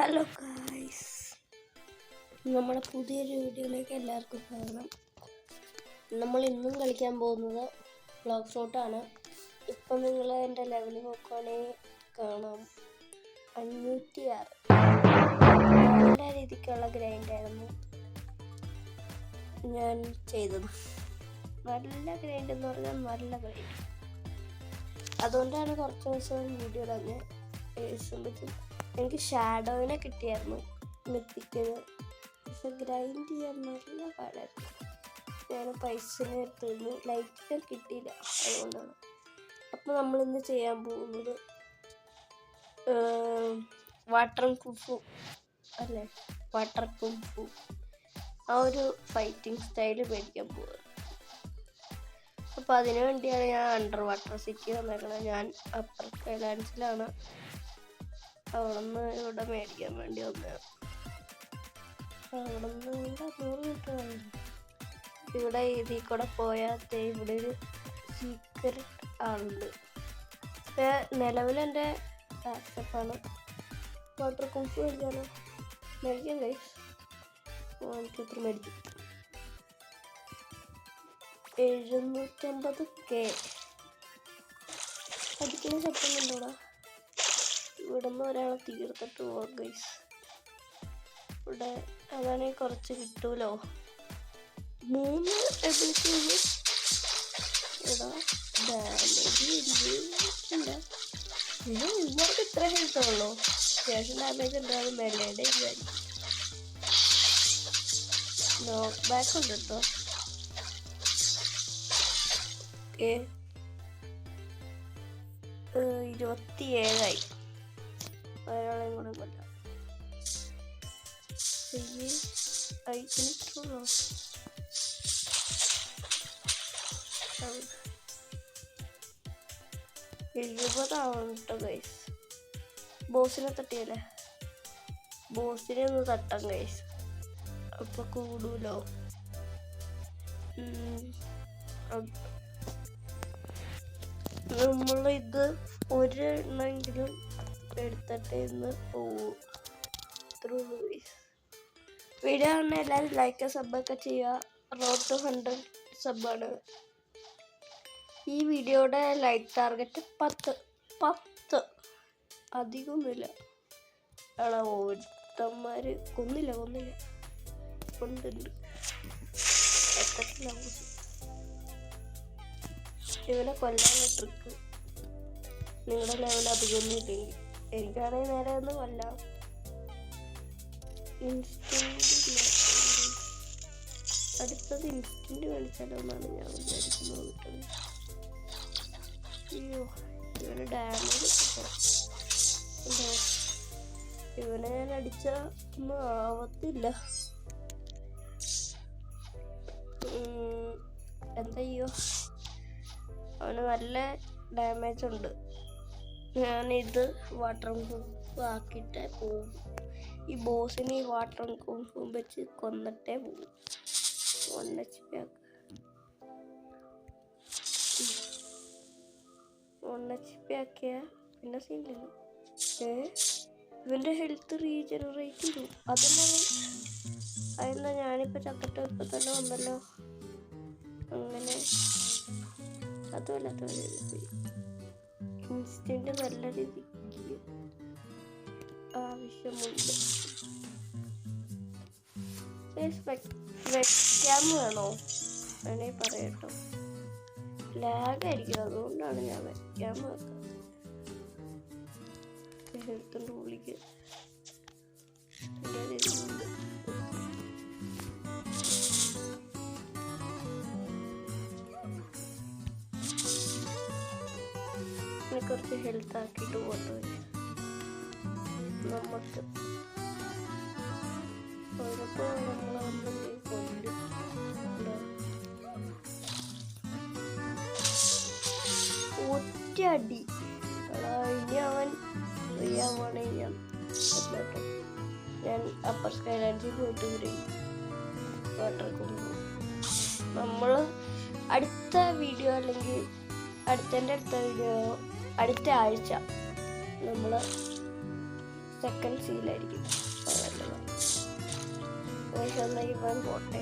Hello guys, നമ്മുടെ പുതിയൊരു വീഡിയോയിലേക്ക് എല്ലാവർക്കും സ്വാഗതം. നമ്മൾ ഇന്നും കളിക്കാൻ പോകുന്നത് ബ്ലോക്ക് ഷോട്ടാണ്. ഇപ്പം നിങ്ങൾ എൻ്റെ ലെവൽ നോക്കുകയാണെങ്കിൽ കാണാം 506. നല്ല രീതിക്കുള്ള ഗ്രൈൻഡായിരുന്നു ഞാൻ ചെയ്തത്. നല്ല ഗ്രൈൻഡ് എന്ന് പറഞ്ഞാൽ നല്ല ഗ്രൈൻഡ്. അതുകൊണ്ടാണ് കുറച്ച് ദിവസം വീഡിയോ തന്നെ എനിക്ക് ഷാഡോവിനെ കിട്ടിയായിരുന്നു മിത്തിക്കത്. പക്ഷെ ഗ്രൈൻഡ് ചെയ്യാൻ നല്ല പാടായിരുന്നു. ഞാൻ പൈസ എടുത്തിരുന്നു, ലൈറ്റ് കിട്ടിയില്ല, അതുകൊണ്ടാണ്. അപ്പോൾ നമ്മളിന്ന് ചെയ്യാൻ പോകുന്നത് വാട്ടർ കുംഫു അല്ലേ, വാട്ടർ കുംഫു ആ ഒരു ഫൈറ്റിംഗ് സ്റ്റൈല് മേടിക്കാൻ പോകുന്നത്. അപ്പോൾ അതിനു വേണ്ടിയാണ് ഞാൻ അണ്ടർ വാട്ടർ സിറ്റി വന്നേക്കണത്. ഞാൻ അപ്പർ സ്കൈലാൻഡ്സിലാണ്, അവിടെ നിന്ന് ഇവിടെ മേടിക്കാൻ വേണ്ടി വന്നതാണ്. അവിടെ നിന്ന് ഇവിടെ 100 മീറ്റർ വേണം. ഇവിടെ ഇതിൽ കൂടെ പോയാൽ ഇവിടെ ഒരു സീക്രട്ട് ആളുണ്ട്. നിലവിൽ എൻ്റെ വാട്സപ്പാണ്. വാട്ടർ കുംഫു മേടിക്കാനോ മേടിക്കാം ഗൈസ്. ഇത്ര മേടിക്കും 750K അടിക്കുന്ന ശബ്ദമുണ്ടോടാ. ഇവിടെ നിന്ന് ഒരാളെ തീർത്തിട്ട് പോവാം ഗൈസ്. ഇവിടെ അതാണെങ്കിൽ കുറച്ച് കിട്ടൂലോ. 3 എബിലിറ്റി ഇവർക്ക് ഇത്ര ഹെൽത്ത് ഉള്ളൂ. അത്യാവശ്യം ഡാമേജ് ഉണ്ടാകും. മെലയുടെ ഇതായിരിക്കും. നോക്ക് ബാക്ക് ഉണ്ട് കേട്ടോ. 27 ഒരാളെയും കൂടെ കൊല്ലാം. അയച്ചിട്ടുള്ളൂ. 70 ആവണം കേട്ടോ ഗൈസ്. ബോസിനെ തട്ടിയല്ലേ, ബോസിനെ ഒന്ന് തട്ടാം ഗൈസ്. അപ്പൊ കൂടൂലോ. നമ്മളിത് ഒരെണ്ണെങ്കിലും എടുത്തിട്ട് ഇന്ന് പോവും. വീഡിയോ കാണുന്ന എല്ലാവരും ലൈക്ക് സബ്ബൊക്കെ ചെയ്യുക. റോഡ് ടു 100 സബ്ബാണ്. ഈ വീഡിയോയുടെ ലൈക്ക് ടാർഗറ്റ് 10 അധികമൊന്നുമില്ല. ആളെ ഓട്ടന്മാർ കൊന്നില്ല ഉണ്ട്. ഇവനെ കൊല്ലാനുള്ള ട്രിക്ക് നിങ്ങളുടെ ലെവൽ അധികമൊന്നും ഇല്ലെങ്കിൽ എനിക്കാണെങ്കിൽ നേരെ ഒന്ന് കൊല്ലാം. അടുത്തത് ഇൻസ്റ്റന്റ് കളിച്ചാലോ എന്നാണ് ഞാൻ വിചാരിക്കുന്നത്. അയ്യോ, ഇവന് ഡാമേജ് കിട്ടും. ഇവനെ ഞാൻ അടിച്ച ഒന്നും ആവത്തില്ല. എന്തയ്യോ, അവന് നല്ല ഡാമേജ് ഉണ്ട്. ഞാനിത് വാട്ടർ കുംഫു ആക്കിയിട്ടേ പോവും. ഈ ബോസിന് ഈ വാട്ടർ കുംഫു വെച്ച് കൊന്നിട്ടേ പോവും. 1 HP ആക്കിയ പിന്നെ സീനില്ല. ഇവന്റെ ഹെൽത്ത് റീജനറേറ്റ് ചെയ്തു. അതെന്താ ഞാനിപ്പോൾ ചക്കട്ടോ ഇപ്പം തന്നെ വന്നല്ലോ. അങ്ങനെ അതുമല്ല, ഇൻസ്റ്റന്റ് നല്ല രീതിക്ക് ആവശ്യമുണ്ട്. വെക്കാൻ വേണോ വേണേ പറയട്ടോ. ലാഗായിരിക്കും, അതുകൊണ്ടാണ് ഞാൻ വെക്കാൻ നോക്കുന്നത്. ഹെൽത്തിൻ്റെ ഉള്ളിക്ക് കുറച്ച് ഹെൽത്ത് ആക്കിയിട്ട് പോകട്ടെ. നമുക്ക് ചിലപ്പോൾ നമ്മൾ കൊല്ലും. ഒറ്റയടി ഇനി അവൻ ഫ്രീ ആവുകയാണെങ്കിൽ ഞാൻ അപ്പർ സ്കൈലാൻഡ്സിൽ പോയിട്ട് വാട്ടർ കൊണ്ടു. നമ്മൾ അടുത്ത വീഡിയോ അല്ലെങ്കിൽ അടുത്ത വീഡിയോ അടുത്ത ആഴ്ച നമ്മൾ സെക്കൻഡ് സീലായിരിക്കും. എന്നാ ഇവൻ പോട്ടെ.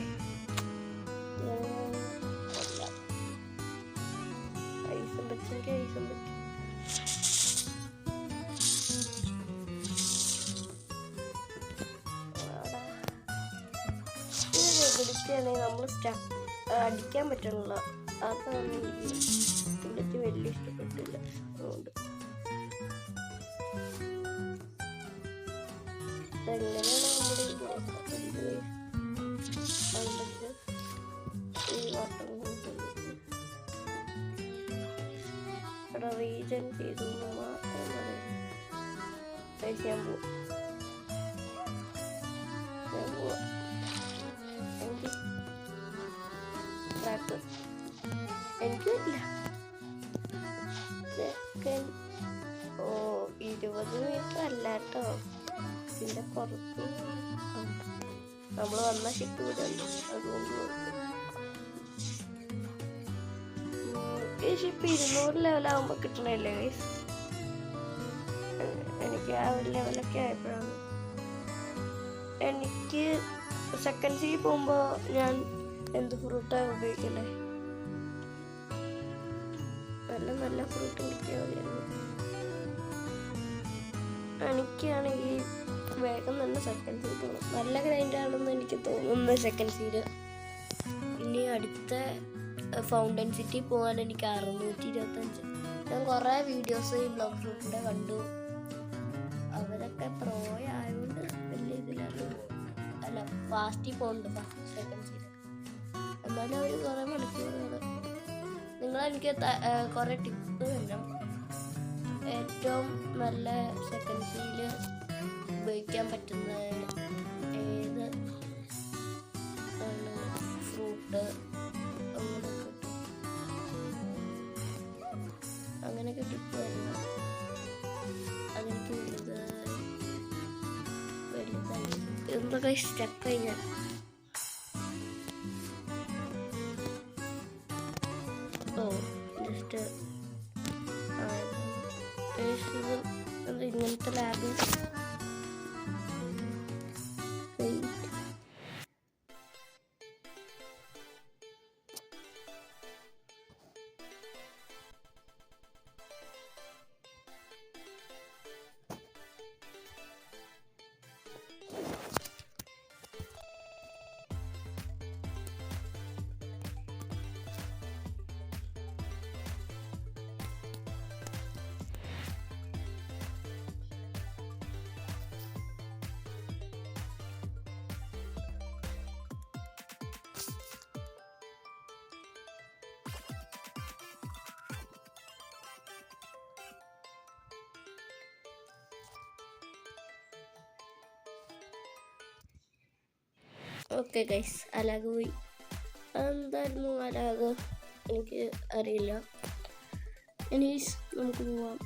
ഐസും വെച്ചെങ്കിൽ ഐസും വെച്ചു. പിടിക്കുകയാണെങ്കിൽ നമ്മൾ അടിക്കാൻ പറ്റണില്ല. അതാണ് എനിക്ക് വലിയ ഇഷ്ടപ്പെട്ടില്ല. അതുകൊണ്ട് എങ്ങനെയാണ് നമ്മുടെ ഈ വട്ടം ഇവിടെ റീജൻ ചെയ്തു മാത്രം പറയുന്നു. ഞാൻ പോവാം. എനിക്കില്ല 20 മീറ്റർ അല്ല കേട്ടോ, ഇതിൻ്റെ പുറത്ത് നമ്മൾ വന്ന ഷിപ്പ് ഇവിടെ ഉണ്ട്. അതുകൊണ്ട് ഈ ഷിപ്പ് 200 ലെവലാകുമ്പോൾ കിട്ടണല്ലേ ഗൈസ്? എനിക്ക് ആ ഒരു ലെവലൊക്കെ ആയപ്പോഴാണ്. എനിക്ക് സെക്കൻഡ് സീ പോകുമ്പോൾ ഞാൻ എന്ത് ഫ്രൂട്ടാണ് ഉപയോഗിക്കല്ലേ? നല്ല ഫ്രൂട്ട് കുടിക്കാൻ മതിയായിരുന്നു. എനിക്കാണെങ്കിൽ വേഗം തന്നെ സെക്കൻഡ് സീഡ് പോകണം. നല്ല ഗ്രൈൻഡാണെന്ന് എനിക്ക് തോന്നുന്നു സെക്കൻഡ് സീഡ്. ഇനി അടുത്ത ഫൗണ്ടൻ സിറ്റി പോകാൻ എനിക്ക് 625. ഞാൻ കുറേ വീഡിയോസ് ഈ ബ്ലോക്ക് ഫ്രൂട്ടിൻ്റെ കണ്ടു. അവരൊക്കെ പ്രോ ആയതുകൊണ്ട് വലിയ ഇതിലാണ്. അല്ല, ഫാസ്റ്റിൽ പോകുന്നുണ്ട് സെക്കൻഡ് സീഡ്. എന്നാലും അവർ കുറേ മണിക്കൂറാണ്. നിങ്ങളെനിക്ക് കുറേ ടിപ്പ് തരണം. ഏറ്റവും നല്ല സെക്കൻഡ് സീൽ ഉപയോഗിക്കാൻ പറ്റുന്ന ഏത് ഫ്രൂട്ട് അങ്ങനെയൊക്കെ ടിപ്പ് തരണം. അതെനിക്ക് വലുതായി എന്തൊക്കെ സ്റ്റെപ്പായി ഞാൻ. ജസ്റ്റ് ഇങ്ങനത്തെ ലാബ് ഓക്കെ ഗൈസ്, അലാഗ് പോയി. അതെന്തായിരുന്നു അലാഗ് എനിക്ക് അറിയില്ല. ഇനി നമുക്ക് പോവാം.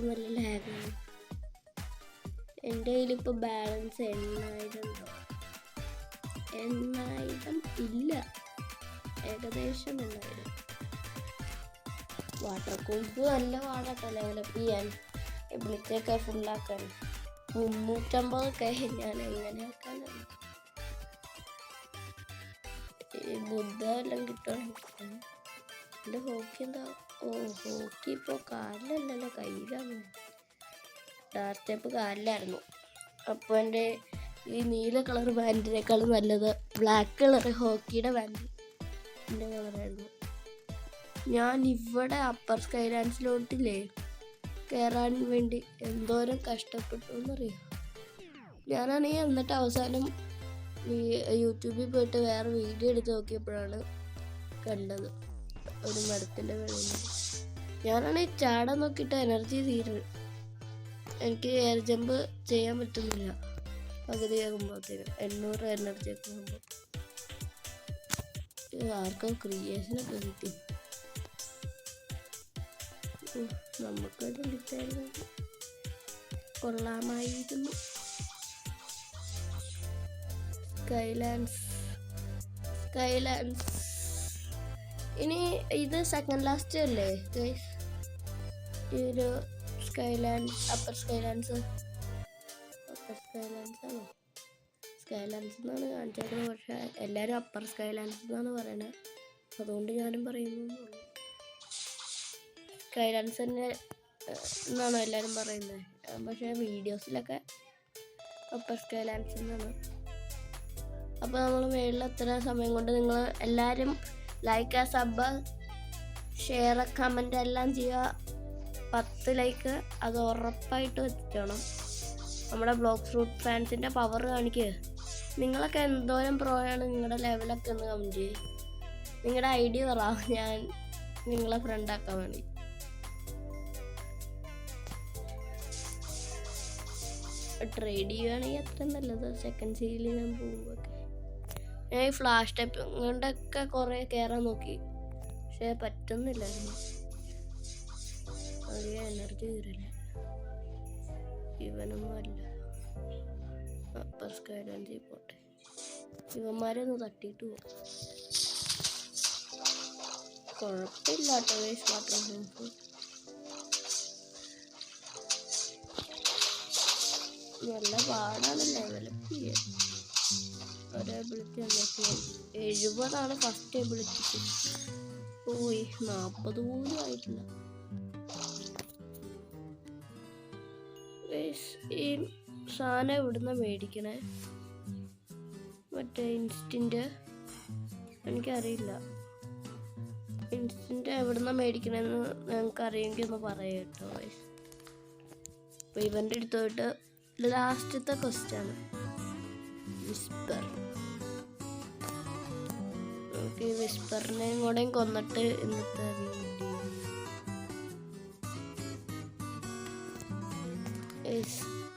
നല്ല ലാഗാണ്. എൻ്റെ കയ്യിലിപ്പോൾ ബാലൻസ് 8000 ഉണ്ടോ? 8000 ഇല്ല, ഏകദേശം 8000. വാട്ടർ കൂമ്പ് നല്ല പാടാട്ടോ ഡെവലപ്പ് ചെയ്യാൻ, എബിലിറ്റിയൊക്കെ ഫുള്ളാക്കാൻ. 350 ഞാൻ എങ്ങനെ ആക്കാനാണ്? ബുദ്ധ എല്ലാം കിട്ടുകയാണെങ്കിൽ. എൻ്റെ ഹോക്കി എന്താ? ഹോക്കി ഇപ്പോൾ കാലിലല്ലല്ലോ, കയ്യിലാണ്. ഡാർക്ക് ടേപ്പ് കാലിലായിരുന്നു. അപ്പോൾ എൻ്റെ ഈ നീല കളർ ബാൻഡിനേക്കാളും നല്ലത് ബ്ലാക്ക് കളർ ഹോക്കിയുടെ ബാൻഡ് എൻ്റെ കളറായിരുന്നു. ഞാൻ ഇവിടെ അപ്പർ സ്കൈ ലാൻഡ്സിലോട്ടില്ലേ കയറാൻ വേണ്ടി എന്തോരം കഷ്ടപ്പെട്ടു എന്നറിയാം. ഞാനാണെങ്കിൽ എന്നിട്ട് അവസാനം യൂട്യൂബിൽ പോയിട്ട് വേറെ വീഡിയോ എടുത്ത് നോക്കിയപ്പോഴാണ് കണ്ടത് ഒരു മരത്തിൻ്റെ വെള്ളം. ഞാനാണെങ്കിൽ ചാടാൻ നോക്കിയിട്ട് എനർജി തീരുന്നു. എനിക്ക് എയർ ജമ്പ് ചെയ്യാൻ പറ്റുന്നില്ല. പകുതിയാകുമ്പോഴത്തേനും 800 എനർജി ഒക്കെ ആകുമ്പോൾ. ആർക്കും ക്രിയേഷനൊക്കെ കിട്ടി. നമുക്കത് കിട്ടായിരുന്നു, കൊള്ളാമായിരുന്നു. സ്കൈലാൻഡ്സ് ഇനി ഇത് സെക്കൻഡ് ലാസ്റ്റ് അല്ലേ ഗൈസ്? ഈ ഒരു സ്കൈലാൻഡ് അപ്പർ സ്കൈലാൻഡ്സ്. സ്കൈലാൻസ് ആണോ? സ്കൈലാൻസ് എന്നാണ് കാണിച്ചേക്കുന്നത്, പക്ഷെ എല്ലാവരും അപ്പർ സ്കൈലാൻസ് എന്നാണ് പറയണത്. അതുകൊണ്ട് ഞാനും പറയുന്നു. സ്കൈലാൻസ് തന്നെ എന്നാണോ എല്ലാവരും പറയുന്നത്? പക്ഷേ വീഡിയോസിലൊക്കെ അപ്പർ സ്കൈലാൻസ് എന്നാണ്. അപ്പോൾ നമ്മൾ മേളിൽ എത്ര സമയം കൊണ്ട് നിങ്ങൾ എല്ലാവരും ലൈക്ക്, സബ്, ഷെയർ, കമൻ്റ് എല്ലാം ചെയ്യുക. 10 ലൈക്ക് അത് ഉറപ്പായിട്ട് എത്തിക്കണം. നമ്മുടെ ബ്ലോക്ക് ഫ്രൂട്ട് ഫാൻസിൻ്റെ പവർ കാണിക്കുക. നിങ്ങളൊക്കെ എന്തോരം പ്രോയാണ്, നിങ്ങളുടെ ലെവലൊക്കെ ഒന്ന് കമൻറ്റ് ചെയ്യും. നിങ്ങളുടെ ഐഡിയ പറ, ഞാൻ നിങ്ങളെ ഫ്രണ്ടാക്കാൻ വേണ്ടി. ട്രേഡ് ചെയ്യുകയാണെങ്കിൽ അത്ര നല്ലത്. സെക്കൻഡ് സീലിൽ ഞാൻ പോകുമ്പോഴൊക്കെ ഞാൻ ഈ ഫ്ലാഷ് ടൈപ്പ് കൊണ്ടൊക്കെ കുറേ കയറാൻ നോക്കി, പക്ഷെ പറ്റുന്നില്ലായിരുന്നു. അധികം എനർജി തീരില്ല. ഇവനൊന്നും അല്ല. അപ്പർ സ്കൈലാൻസിൽ പോട്ടെ. ഇവന്മാരെ ഒന്ന് തട്ടിയിട്ട് പോകും. കുഴപ്പമില്ല കേട്ടോ ഗൈസ്. വാട്ടർ പ്രൂഫ് നല്ല പാടാണ് ഡെവലപ്പ് ചെയ്യാൻ. ഒരു എബിലിറ്റി ഉണ്ടാക്കി 70 ഫസ്റ്റ് എബിലിറ്റിക്ക്. പോയി 40 പോലും ആയിട്ടില്ല. ഈ സാധനം എവിടുന്ന മേടിക്കണേ? മറ്റേ ഇൻസ്റ്റന്റ് എനിക്കറിയില്ല. ഇൻസ്റ്റന്റ് എവിടുന്ന മേടിക്കണമെന്ന് ഞങ്ങൾക്ക് അറിയെങ്കിൽ ഒന്ന് പറയാം കേട്ടോ. അപ്പോൾ ഇവൻ്റെ അടുത്ത് പോയിട്ട് ലാസ്റ്റത്തെ ക്വസ്റ്റ്യാണ് വിസ്പർ. നമുക്ക് ഈ വിസ്പറിനെയും കൂടെ കൊന്നിട്ട് ഇന്നത്തെ വീഡിയോ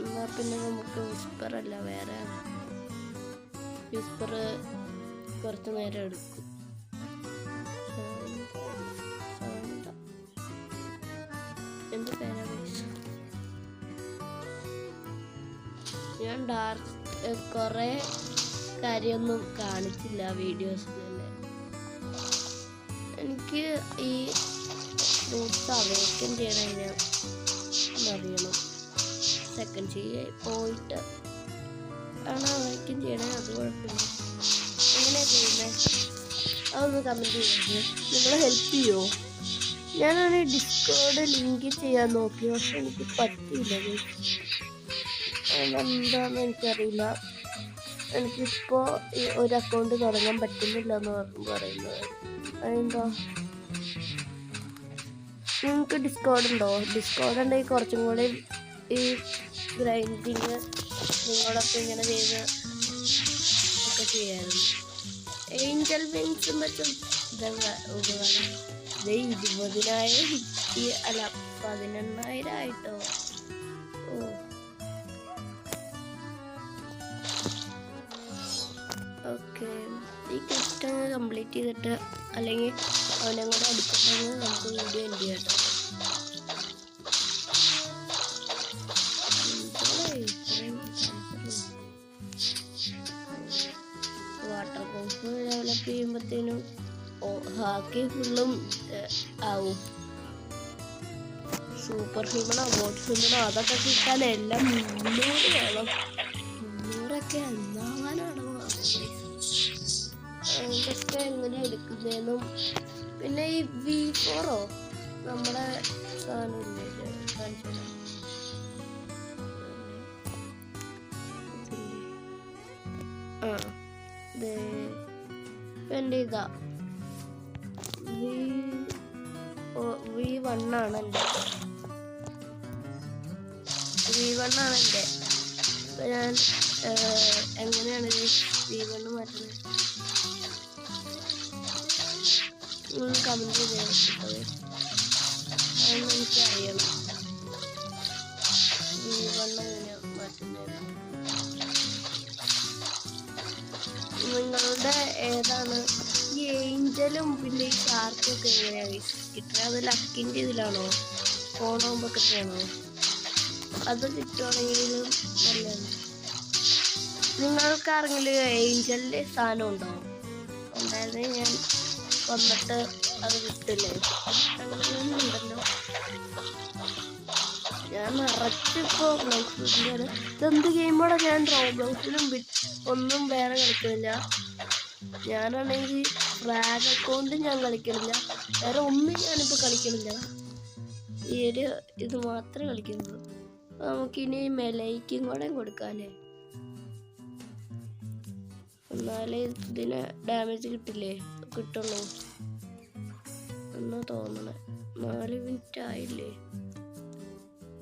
എന്നാൽ പിന്നെ നമുക്ക് വിസ്പർ അല്ല, വേറെ വിസ്പർ കുറച്ച് നേരം എടുക്കും. എന്ത് പേരാ? ഞാൻ കുറേ കാര്യമൊന്നും കാണിച്ചില്ല വീഡിയോസിലല്ലേ. എനിക്ക് ഈ ഫ്രൂട്ട്സ് അവേക്കൻ ചെയ്യണതിന് അറിയണം. സെക്കൻഡ് പോയിട്ട് ആണ് അവേക്കൻ ചെയ്യണേ. അത് കുഴപ്പമില്ല. എങ്ങനെയാണ് ചെയ്യുന്നത് അതൊന്ന് കമൻറ്റ് ചെയ്യുന്നത്. നിങ്ങൾ ഹെൽപ്പ് ചെയ്യുമോ? ഞാനാണെങ്കിൽ ഡിസ്കോഡ് ലിങ്ക് ചെയ്യാൻ നോക്കി, പക്ഷെ എനിക്ക് പറ്റിയില്ല. എന്താണെന്ന് എനിക്കറിയില്ല. എനിക്കിപ്പോൾ ഒരു അക്കൗണ്ട് തുടങ്ങാൻ പറ്റുന്നില്ല എന്ന് പറയുന്നത്. അതെന്താ? നിങ്ങൾക്ക് ഡിസ്കോഡ് ഉണ്ടോ? ഡിസ്കോഡ് ഉണ്ടെങ്കിൽ കുറച്ചും കൂടി ഈ ഗ്രൈൻഡിങ് നിങ്ങളൊക്കെ ഇങ്ങനെ ചെയ്ത് ഒക്കെ ചെയ്യാമായിരുന്നു. ഏഞ്ചൽ വിങ്സും പറ്റും. ഇതൊക്കെ ഉപകാരം. ഇത് 20,000 ഹിറ്റ് അല്ല 18,000 ആയിട്ടോ. ഓക്കെ, ഈ ക്വസ്റ്റ് കംപ്ലീറ്റ് ചെയ്തിട്ട് അല്ലെങ്കിൽ അവനെ കൂടെ അടിച്ചിട്ടെങ്കിൽ നമുക്ക് വീഡിയോ എൻഡ് ചെയ്യാം കേട്ടോ. വാട്ടർ പ്രൂഫ് ഡെവലപ്പ് ചെയ്യുമ്പോഴത്തേനും ഹാക്കി ഫുള്ളും ആവും. സൂപ്പർ ഹ്യൂമണോ ഗോഡ് ഹ്യൂമണോ അതൊക്കെ കിട്ടാൻ എല്ലാം 300 വേണം. 300ഒക്കെ എന്നാവാനാണോ? ഇതൊക്കെ എങ്ങനെ എടുക്കുന്നതെന്നും പിന്നെ ഈ V4 നമ്മുടെ സാധനമില്ലേ കാണിച്ചു. എൻ്റെ ഇതാ V1 ആണ് എൻ്റെ. V1 ആണ് എൻ്റെ. അപ്പം ഞാൻ എങ്ങനെയാണ് V1 മാറ്റുന്നത്? കമൻറ്റ് ചെയ്യാൻ അതൊന്നും എനിക്കറിയണം. V1 എങ്ങനെയാണ് മാറ്റുന്നത്? നിങ്ങളുടെ ഏതാണ് ഈ ഏഞ്ചലും പിന്നെ ഈ ഷാർക്കും ഒക്കെ എങ്ങനെയാണ് കിട്ടുക? അത് ലക്കിൻ്റെ ഇതിലാണോ ഫോണാകുമ്പോൾ കിട്ടുകയാണോ? അത് കിട്ടുവാണെങ്കിലും നല്ലതാണ്. നിങ്ങൾക്കാരെങ്കിലും ഏഞ്ചലിൻ്റെ സാധനം ഉണ്ടോ? ഉണ്ടായിരുന്നെ ഞാൻ വന്നിട്ട് അത് കിട്ടില്ലേ? അങ്ങനെയൊന്നും ഉണ്ടല്ലോ. ഞാൻ നിറച്ചിപ്പോൾ ബ്ലൗസിലാണ്. ഇതെന്ത് ഗെയിമാണ്? ഞാൻ റോബ്ലൗസിലും ഒന്നും വേറെ കളിക്കുന്നില്ല. ഞാനാണെങ്കിൽ ഫ്ലാഗ് അക്കൗണ്ട് ഞാൻ കളിക്കണില്ല, വേറെ ഒന്നും ഞാനിപ്പോൾ കളിക്കണില്ല. ഈ ഒരു ഇത് മാത്രമേ കളിക്കുന്നുള്ളൂ. നമുക്കിനി മെലൈക്കും കൂടെ കൊടുക്കാമല്ലേ, എന്നാലേ ഇതിന് ഡാമേജ് കിട്ടുള്ളൂ എന്ന് തോന്നണേ. 4 മിനിറ്റ് ആയില്ലേ,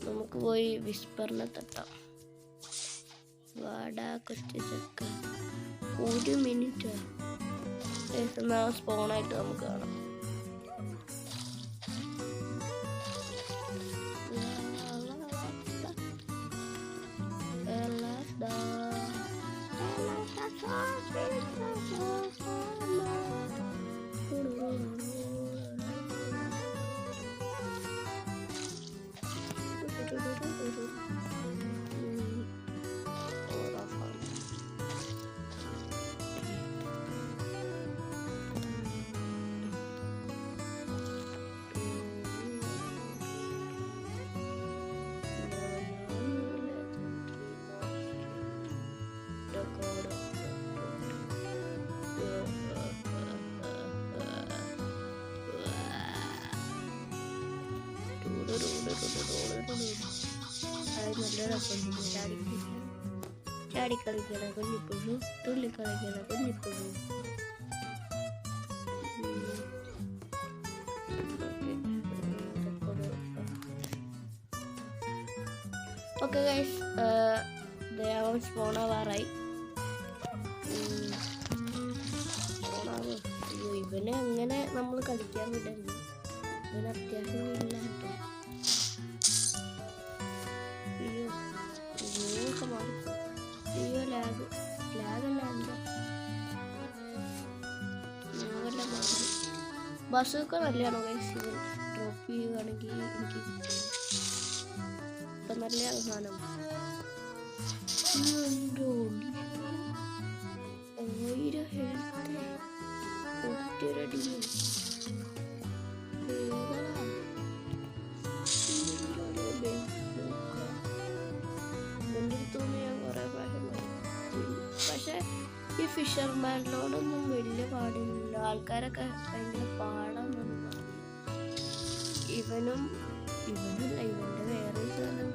നമുക്ക് പോയി വിസ്പറിനെ തട്ടാം. വാടാ കൊച്ചു ചക്ക. 1 മിനിറ്റ് സ്പോണായിട്ട് നമുക്ക് കാണാം. നല്ല രസമുണ്ട്. ചാടിക്കളിക്കണ കുഞ്ഞിപ്പുഴു, തുള്ളിക്കളിക്കണ കുഞ്ഞിപ്പുഴു. ഓക്കെ ഗൈസ്, അവൻ സ്പോണാവാറായി. അയ്യോ, ഇവനെ അങ്ങനെ നമ്മൾ കളിക്കാൻ വിടരുത്, ഇവന് അത്യാവശ്യം ഇല്ല കേട്ടോ. അയ്യോ ലാഗല്ല ബസ്സൊക്കെ നല്ലതാണോ ഗൈസ്? ഇവൻ ഡ്രോപ്പ് ചെയ്യുകയാണെങ്കിൽ എനിക്ക് ഇപ്പം നല്ല സാധനം. 1000 ഹെൽത്ത് ഒറ്റൊരടി. പക്ഷെ ഈ ഫിഷർമാനിലോടൊന്നും വലിയ പാടില്ല, ആൾക്കാരൊക്കെ ഭയങ്കര പാടാണെന്ന് പറഞ്ഞു. ഇവനില്ല, ഇവന്റെ വേറെ സാധനം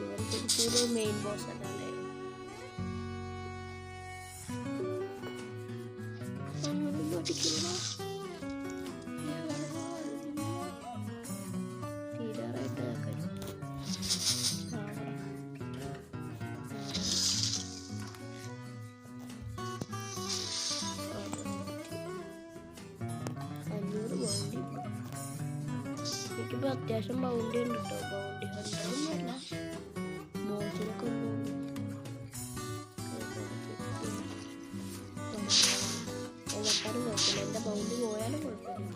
ഇവൻ ശരിക്കൊരു മെയിൻ ബോസ് അല്ലാണ്ടായിരുന്നു. എനിക്കിപ്പോൾ അത്യാവശ്യം ബൗണ്ടി ഉണ്ട് കേട്ടോ. ബൗണ്ടി ഹണ്ടൊന്നുമല്ല, ബോസിനൊക്കെ ഒന്നെത്താനും കുഴപ്പമില്ല, എൻ്റെ ബൗണ്ടി പോയാലും കുഴപ്പമില്ല.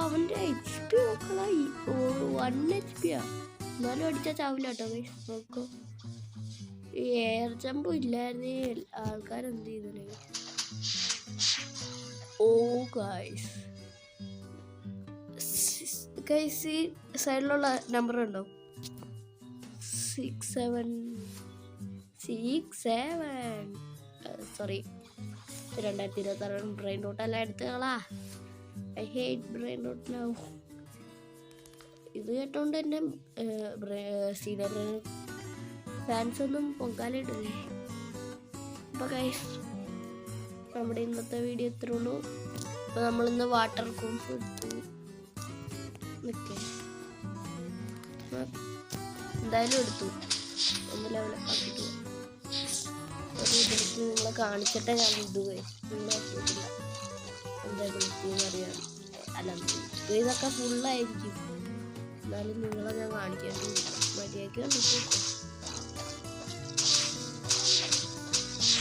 അവൻ്റെ HP നോക്കളാ, 1 HP എന്നാലും അടിച്ചാൽ ചാവില്ല കേട്ടോ ഗൈസ്. നോക്കോ, ഈ എയർ ജമ്പ് ഇല്ലായിരുന്നേ ആൾക്കാരെന്ത് ചെയ്തല്ലേ. ഓ ഗൈസ്, ഈ സൈഡിലുള്ള നമ്പർ ഉണ്ടോ? 67 സോറി 2026 ബ്രെയിൻ റോട്ടെല്ലാം എടുത്തുകളാ. I hate brain rot now. ഇത് കേട്ടോണ്ട് തന്നെ സീനിയർ ഫാൻസ് ഒന്നും പൊങ്കാലിട്ടില്ലേ. അപ്പോൾ ഗൈസ്, നമ്മുടെ ഇന്നത്തെ വീഡിയോ ഇത്രേ ഉള്ളൂ. അപ്പോൾ നമ്മളിന്ന് വാട്ടർ കൂംഫ് എടുത്തു. എന്തായാലും എടുത്തു, ഒന്ന് ലെവലപ്പ് ആക്കിയിട്ട് ഒരു ഇതെടുത്ത് നിങ്ങളെ കാണിച്ചിട്ടേ ഞാൻ ഇത് നിങ്ങളെ എന്താ വിളിച്ചെന്ന് അറിയാം. അല്ല, ഇതൊക്കെ ഫുള്ളായിരിക്കും, എന്നാലും നിങ്ങളെ ഞാൻ കാണിക്കേണ്ടി മര്യാദയ്ക്ക് കണ്ടിട്ട്.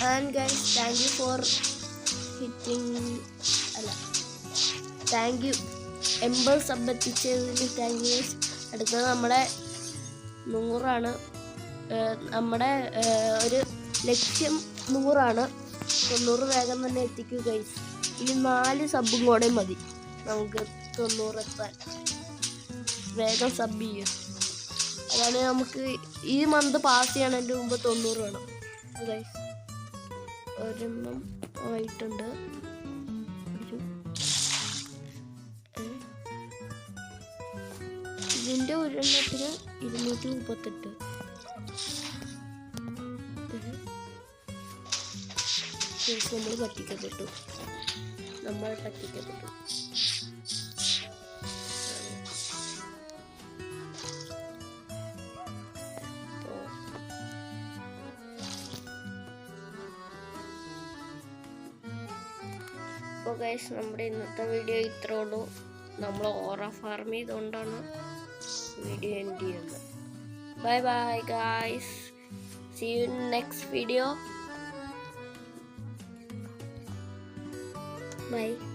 And guys, thank you for hitting thank you. 80 sub എത്തിച്ചതിന് താങ്ക് യു. അടുത്തത് നമ്മുടെ 100 നമ്മുടെ ഒരു ലക്ഷ്യം 100. 90 വേഗം തന്നെ എത്തിക്കൂ ഗൈസ്. ഇനി 4 സബും കൂടെ മതി നമുക്ക് 90 എത്താൻ. വേഗം സബ് ചെയ്യും. അതാണ് നമുക്ക് ഈ മന്ത് പാസ് ചെയ്യണതിൻ്റെ മുമ്പ് 90 വേണം ഗൈസ്. ഒരെണ്ണം ആയിട്ടുണ്ട്. ഇതിൻ്റെ ഒരെണ്ണത്തിന് 238. നമ്മൾ പറ്റിക്കപ്പെട്ടു. അപ്പോൾ ഗൈസ് നമ്മുടെ ഇന്നത്തെ വീഡിയോ ഇത്രേ ഉള്ളൂ. നമ്മൾ ഓറ ഫാർം ചെയ്തുകൊണ്ടാണ് വീഡിയോ എൻഡ് ചെയ്യുന്നത്. Bye bye guys. See you in next video. Bye.